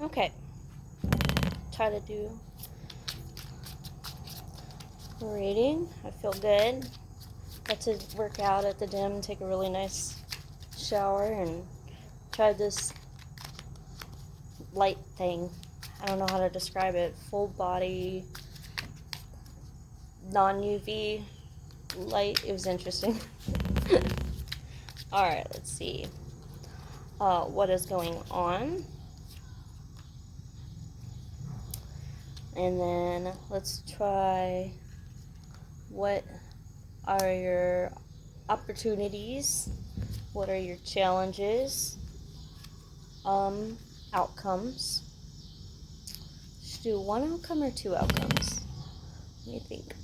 Okay. Try to do a reading. I feel good. Got to work out at the gym, take a really nice shower, and try this light thing. I don't know how to describe it. Full body, non UV light. It was interesting. Alright, let's see. What is going on? And then let's try what are your opportunities? What are your challenges? Outcomes. Should do one outcome or two outcomes? Let me think.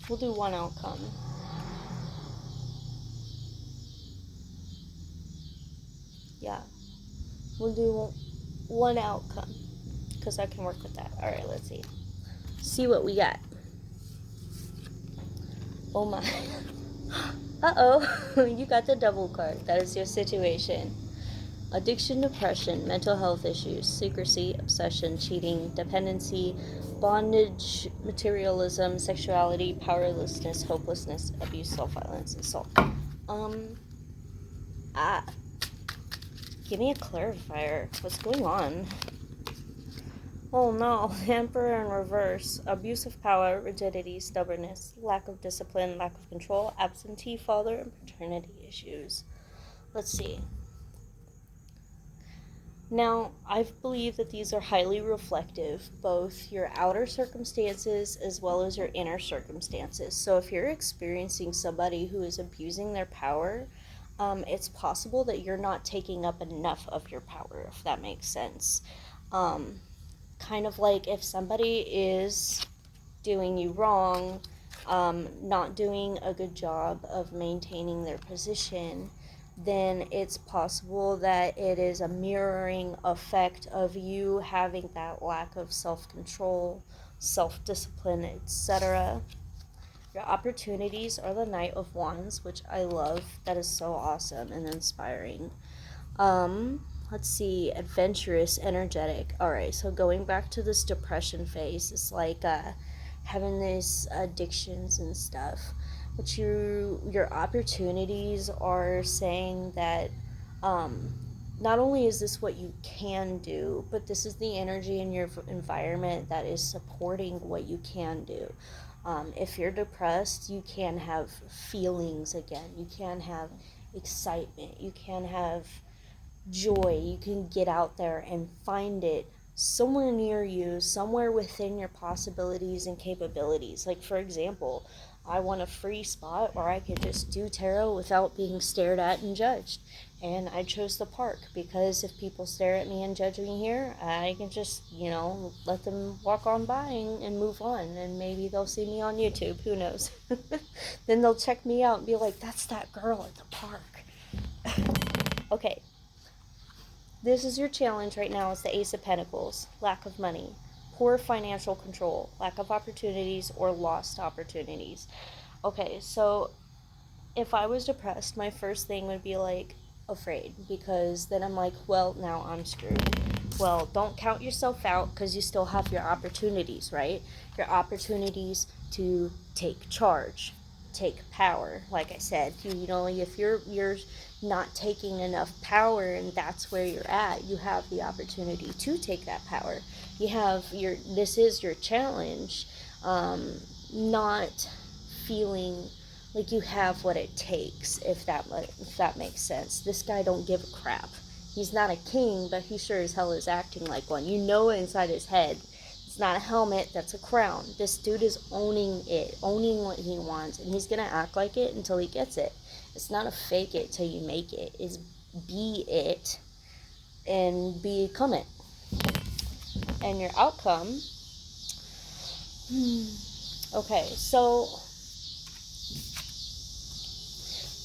We'll do one outcome. Yeah. We'll do one outcome because I can work with that. Alright, let's see. See what we got. Oh my. Uh-oh. You got the double card. That is your situation. Addiction, depression, mental health issues, secrecy, obsession, cheating, dependency, bondage, materialism, sexuality, powerlessness, hopelessness, abuse, self-violence, assault. Give me a clarifier. What's going on? Oh no, the Emperor in reverse. Abuse of power, rigidity, stubbornness, lack of discipline, lack of control, absentee father, and paternity issues. Let's see. Now, I believe that these are highly reflective, both your outer circumstances as well as your inner circumstances. So if you're experiencing somebody who is abusing their power, it's possible that you're not taking up enough of your power, if that makes sense. Kind of like if somebody is doing you wrong, not doing a good job of maintaining their position, then it's possible that it is a mirroring effect of you having that lack of self-control, self-discipline, etc. Your opportunities are the Knight of Wands, which I love. That is so awesome and inspiring. Let's see, adventurous, energetic. Alright, so going back to this depression phase, it's like having these addictions and stuff. But your opportunities are saying that not only is this what you can do, but this is the energy in your environment that is supporting what you can do. If you're depressed, you can have feelings again. You can have excitement. You can have joy. You can get out there and find it somewhere near you, somewhere within your possibilities and capabilities. Like, for example, I want a free spot where I could just do tarot without being stared at and judged. And I chose the park because if people stare at me and judge me here, I can just, let them walk on by and move on. And maybe they'll see me on YouTube. Who knows? Then they'll check me out and be like, that's that girl at the park. Okay. This is your challenge right now. It's the Ace of Pentacles. Lack of money. Poor financial control. Lack of opportunities or lost opportunities. Okay, so if I was depressed, my first thing would be like afraid, because then I'm like, well, now I'm screwed. Well, don't count yourself out because you still have your opportunities, right? Your opportunities to take charge, take power. Like I said, if you're not taking enough power and that's where you're at, you have the opportunity to take that power. This is your challenge. Not feeling like you have what it takes, if that makes sense. This guy don't give a crap. He's not a king, but he sure as hell is acting like one. Inside his head, it's not a helmet, that's a crown. This dude is owning what he wants, and he's gonna act like it until he gets it. It's not a fake it till you make it. It's be it and become it. And your outcome. Okay, so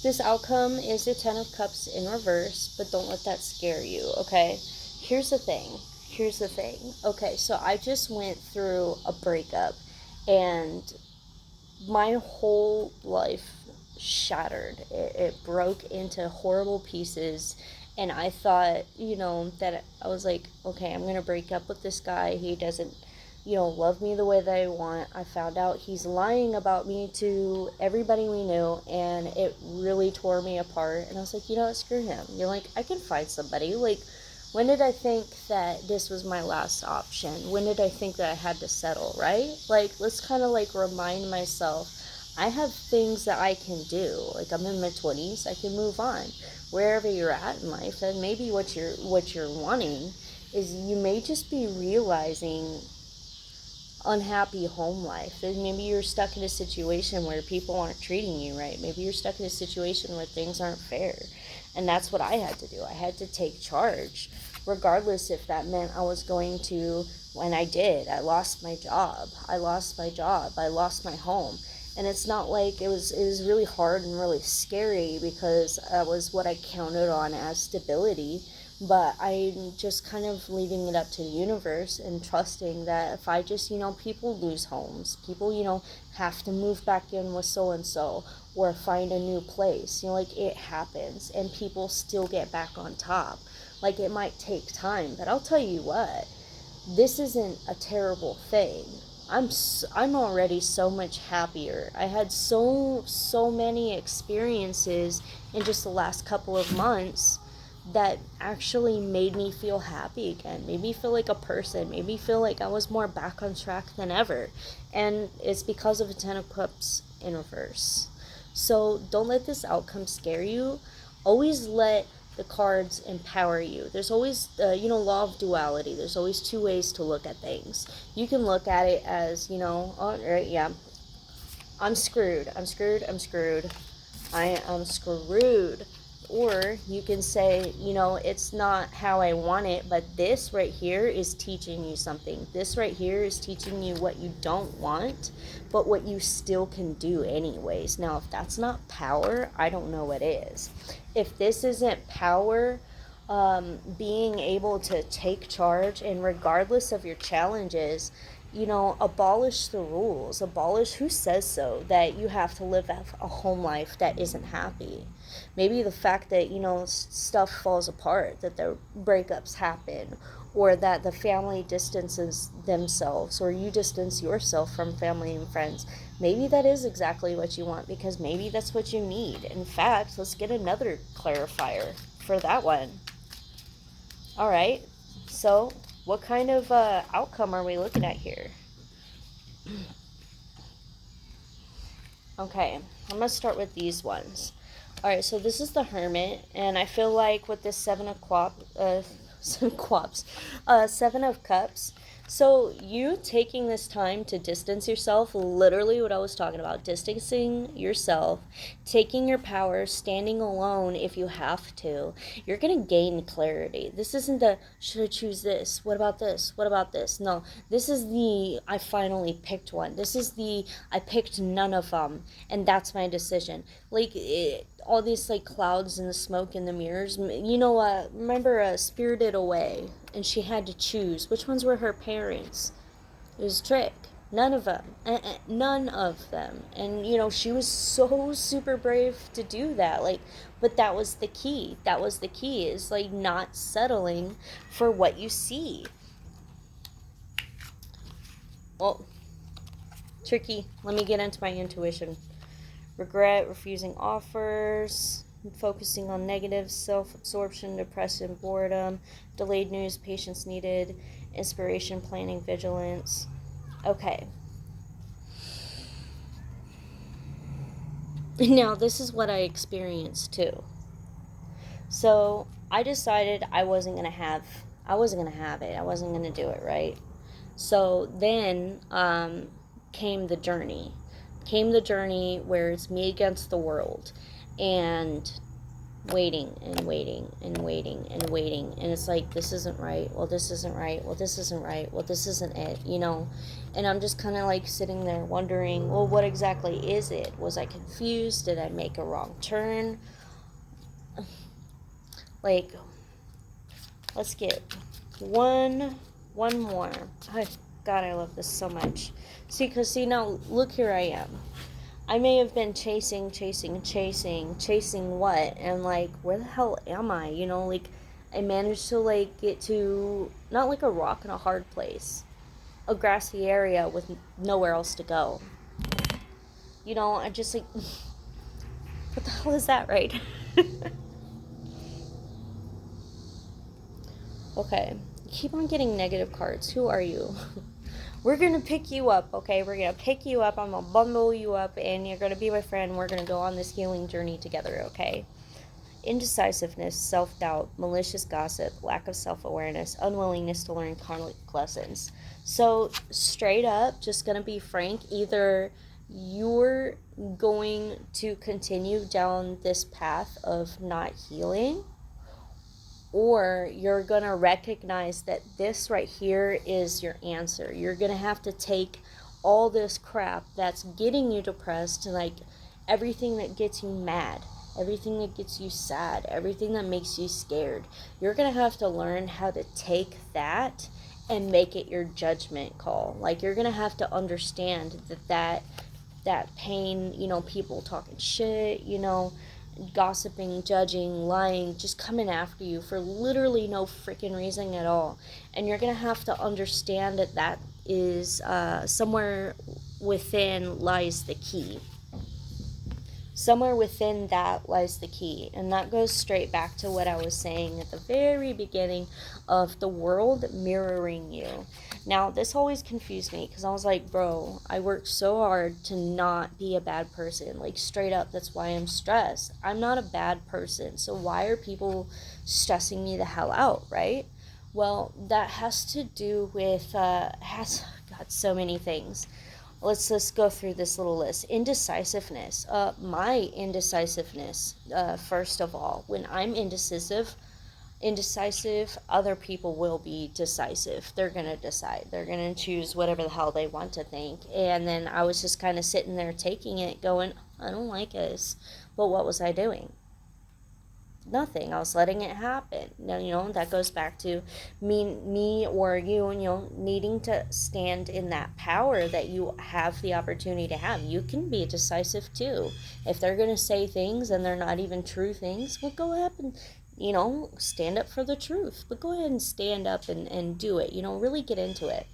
this outcome is the Ten of Cups in reverse, but don't let that scare you, okay? Here's the thing. Okay, so I just went through a breakup, and my whole life shattered. It broke into horrible pieces. And I thought, that I was like, okay, I'm going to break up with this guy. He doesn't, love me the way that I want. I found out he's lying about me to everybody we knew, and it really tore me apart. And I was like, what, screw him. I can find somebody. When did I think that this was my last option? When did I think that I had to settle, right? Let's kind of remind myself, I have things that I can do. I'm in my 20s, I can move on. Wherever you're at in life, and maybe what you're wanting is, you may just be realizing unhappy home life. Maybe you're stuck in a situation where people aren't treating you right. Maybe you're stuck in a situation where things aren't fair. And that's what I had to do. I had to take charge, regardless if that meant I was going to, when I did, I lost my job. I lost my home. And it's not like it was really hard and really scary, because that was what I counted on as stability. But I'm just kind of leaving it up to the universe and trusting that if I just, people lose homes. People, have to move back in with so-and-so or find a new place. It happens, and people still get back on top. It might take time, but I'll tell you what, this isn't a terrible thing. I'm already so much happier. I had so many experiences in just the last couple of months that actually made me feel happy again, made me feel like a person, made me feel like I was more back on track than ever. And it's because of a 10 of Cups in reverse. So don't let this outcome scare you. Always let the cards empower you. There's always, law of duality. There's always two ways to look at things. You can look at it as, all right, yeah, I'm screwed. I am screwed. Or you can say, it's not how I want it, but this right here is teaching you something. This right here is teaching you what you don't want, but what you still can do anyways. Now, if that's not power, I don't know what is. If this isn't power, being able to take charge, and regardless of your challenges, abolish the rules. Abolish, who says so, that you have to live a home life that isn't happy. Maybe the fact that, stuff falls apart, that the breakups happen, or that the family distances themselves, or you distance yourself from family and friends. Maybe that is exactly what you want, because maybe that's what you need. In fact, let's get another clarifier for that one. All right, so what kind of outcome are we looking at here? Okay, I'm going to start with these ones. All right, so this is the Hermit, and I feel like with this Seven of Cups, so you taking this time to distance yourself, literally what I was talking about, distancing yourself, taking your power, standing alone if you have to, you're going to gain clarity. This isn't the, should I choose this? What about this? What about this? No, this is the, I finally picked one. This is the, I picked none of them, and that's my decision. All these clouds and the smoke and the mirrors, remember Spirited Away, and she had to choose which ones were her parents. It was a trick. None of them. None of them. And she was so super brave to do that. But that was the key. Is not settling for what you see. Well, tricky. Let me get into my intuition. Regret, refusing offers, focusing on negatives, self-absorption, depression, boredom, delayed news, patience needed, inspiration, planning, vigilance. Okay. Now, this is what I experienced too. So, I decided I wasn't going to have it. I wasn't going to do it, right? So, then came the journey. Where it's me against the world, and waiting and waiting and waiting and waiting, and it's this isn't right, well this isn't right, well this isn't right, well this isn't it, and I'm just kind of sitting there wondering, well, what exactly is it? Was I confused? Did I make a wrong turn? Let's get one more. God, I love this so much. See, now look, here I am. I may have been chasing what, and like, where the hell am I? You know, like, I managed to like get to not like a rock and a hard place, a grassy area with nowhere else to go. You know, I just like, what the hell is that, right? Okay, keep on getting negative cards. Who are you? We're gonna pick you up, okay? We're gonna pick you up. I'm gonna bundle you up, and you're gonna be my friend. We're gonna go on this healing journey together, okay? Indecisiveness, self-doubt, malicious gossip, lack of self-awareness, unwillingness to learn karmic lessons. So straight up, just gonna be frank, either you're going to continue down this path of not healing, or you're going to recognize that this right here is your answer. You're going to have to take all this crap that's getting you depressed, like everything that gets you mad, everything that gets you sad, everything that makes you scared. You're going to have to learn how to take that and make it your judgment call. Like, you're going to have to understand that pain, you know, people talking shit, you know, gossiping, judging, lying, just coming after you for literally no freaking reason at all. And you're going to have to understand that that is somewhere within lies the key. Somewhere within that lies the key. And that goes straight back to what I was saying at the very beginning of the world mirroring you. Now, this always confused me because I was like, bro, I worked so hard to not be a bad person. Like, straight up, that's why I'm stressed. I'm not a bad person. So why are people stressing me the hell out, right? Well, that has to do with, God, so many things. Let's go through this little list. Indecisiveness. My indecisiveness, first of all, when I'm indecisive, other people will be decisive. They're going to decide. They're going to choose whatever the hell they want to think. And then I was just kind of sitting there taking it, going, I don't like this. But what was I doing? Nothing. I was letting it happen. Now, you know, that goes back to me or you, you know, needing to stand in that power that you have the opportunity to have. You can be decisive too. If they're going to say things and they're not even true things, well, go ahead and, you know, stand up for the truth. But go ahead and stand up and do it. You know, really get into it.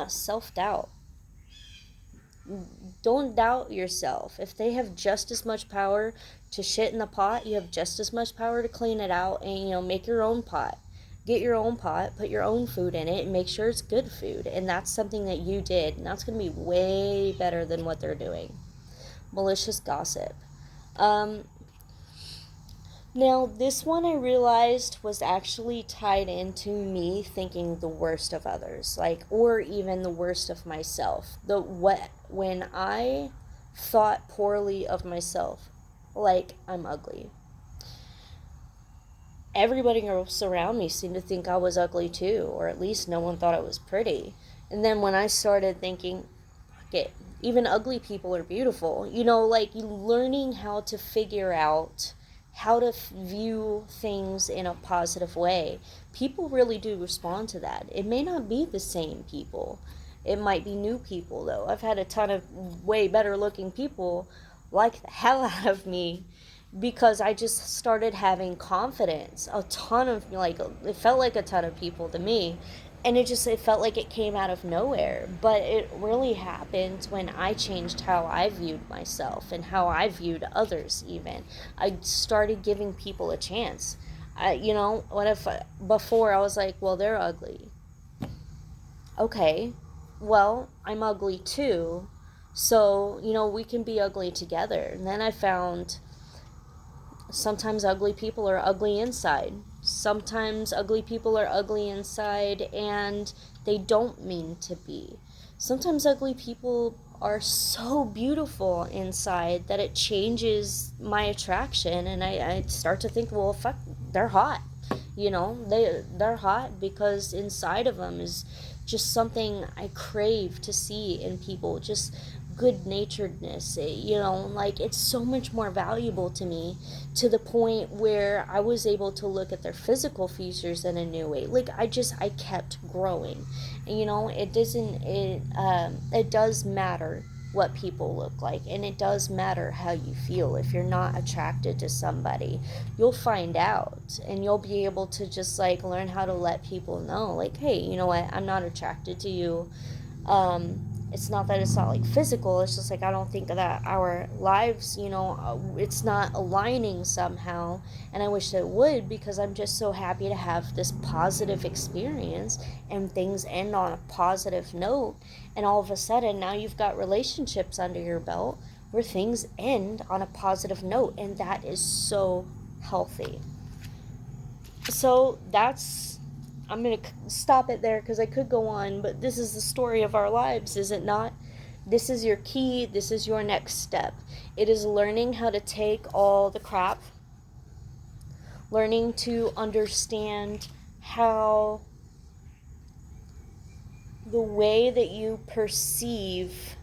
Self-doubt. Don't doubt yourself. If they have just as much power to shit in the pot, you have just as much power to clean it out and, you know, make your own pot. Get your own pot, put your own food in it, and make sure it's good food. And that's something that you did, and that's going to be way better than what they're doing. Malicious gossip. Now, this one I realized was actually tied into me thinking the worst of others, like, or even the worst of myself. When I thought poorly of myself, like I'm ugly, everybody else around me seemed to think I was ugly too, or at least no one thought I was pretty. And then when I started thinking, okay, even ugly people are beautiful, you know, like learning how to figure out how to view things in a positive way. People really do respond to that. It may not be the same people. It might be new people, though. I've had a ton of way better looking people like the hell out of me because I just started having confidence. A ton of, like, it felt like a ton of people to me. And it felt like it came out of nowhere. But it really happened when I changed how I viewed myself and how I viewed others even. I started giving people a chance. You know, before I was like, well, they're ugly. Okay, well, I'm ugly too. So, you know, we can be ugly together. And then I found sometimes ugly people are ugly inside. Sometimes ugly people are ugly inside and they don't mean to be. Sometimes ugly people are so beautiful inside that it changes my attraction, and I start to think, well, fuck, they're hot. You know, they're hot because inside of them is just something I crave to see in people, just good-naturedness. You know, like, it's so much more valuable to me, to the point where I was able to look at their physical features in a new way. Like, I kept growing. And, you know, it does matter what people look like, and it does matter how you feel. If you're not attracted to somebody, you'll find out, and you'll be able to just like learn how to let people know, like, hey, you know what, I'm not attracted to you. It's not that it's not like physical, it's just like I don't think that our lives, it's not aligning somehow, and I wish it would, because I'm just so happy to have this positive experience and things end on a positive note. And all of a sudden now you've got relationships under your belt where things end on a positive note, and that is so healthy. So I'm going to stop it there because I could go on, but this is the story of our lives, is it not? This is your key. This is your next step. It is learning how to take all the crap, learning to understand how the way that you perceive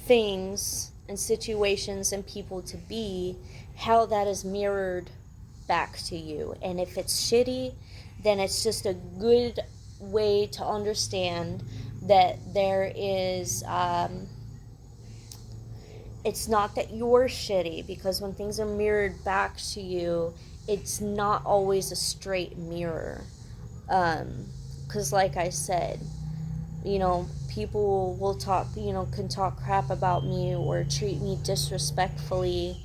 things and situations and people to be, how that is mirrored back to you. And if it's shitty, then it's just a good way to understand that there is, it's not that you're shitty, because when things are mirrored back to you, it's not always a straight mirror. Because like I said, people will talk, can talk crap about me or treat me disrespectfully.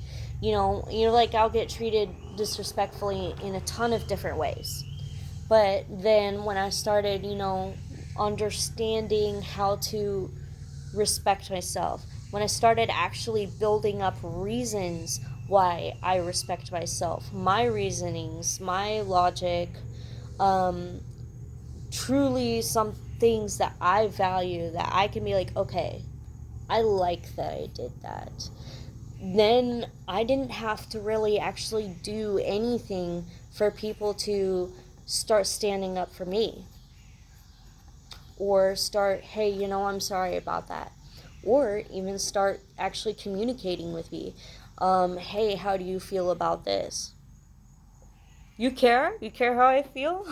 Like, I'll get treated disrespectfully in a ton of different ways. But then when I started, understanding how to respect myself, when I started actually building up reasons why I respect myself, my reasonings, my logic, truly some things that I value, that I can be like, okay, I like that I did that. Then I didn't have to really actually do anything for people to start standing up for me. Or start, hey, I'm sorry about that. Or even start actually communicating with me. Hey, how do you feel about this? You care? You care how I feel?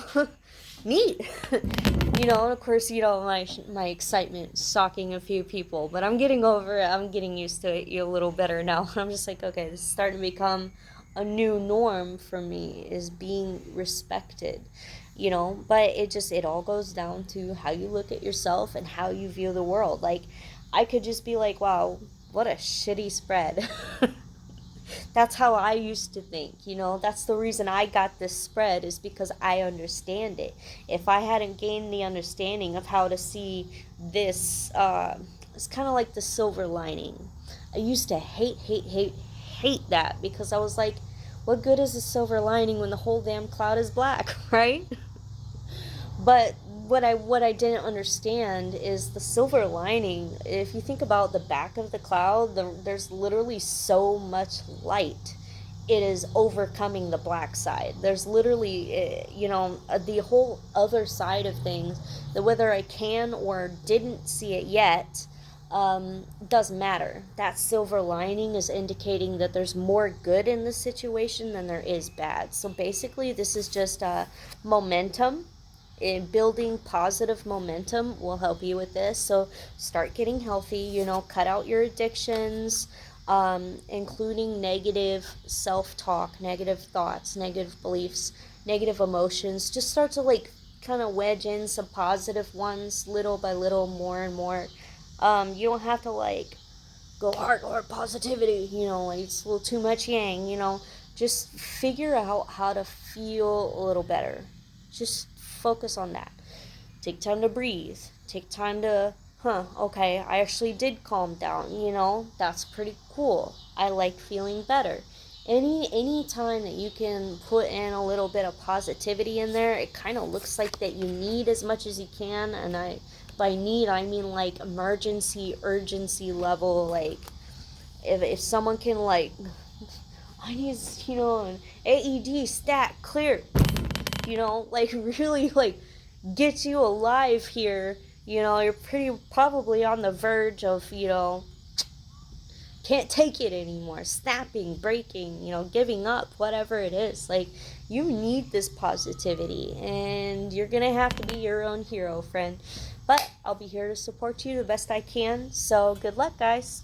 Neat. And of course, my excitement stalking a few people, but I'm getting over it. I'm getting used to it a little better now. I'm just like, okay, this is starting to become a new norm for me, is being respected. But it all goes down to how you look at yourself and how you view the world. Like, I could just be like, wow, what a shitty spread. That's how I used to think. That's the reason I got this spread, is because I understand it. If I hadn't gained the understanding of how to see this, it's kind of like the silver lining. I used to hate that, because I was like, what good is a silver lining when the whole damn cloud is black, right? But what I didn't understand is the silver lining. If you think about the back of the cloud, there's literally so much light. It is overcoming the black side. There's literally, the whole other side of things, that whether I can or didn't see it yet, doesn't matter. That silver lining is indicating that there's more good in the situation than there is bad. So basically, this is just momentum. Building positive momentum will help you with this. So start getting healthy, cut out your addictions, including negative self-talk, negative thoughts, negative beliefs, negative emotions. Just start to kind of wedge in some positive ones little by little, more and more. You don't have to go hard positivity, it's a little too much yang. Just figure out how to feel a little better. Just focus on that. Take time to breathe. Take time to, okay, I actually did calm down, that's pretty cool. I like feeling better. Any time that you can put in a little bit of positivity in there, it kind of looks like that you need as much as you can. And by need, I mean emergency, urgency level. If someone can I need, an AED stat clear, really get you alive here. You're pretty probably on the verge of, can't take it anymore, snapping, breaking, giving up, whatever it is. You need this positivity, and you're gonna have to be your own hero, friend. But I'll be here to support you the best I can. So good luck, guys.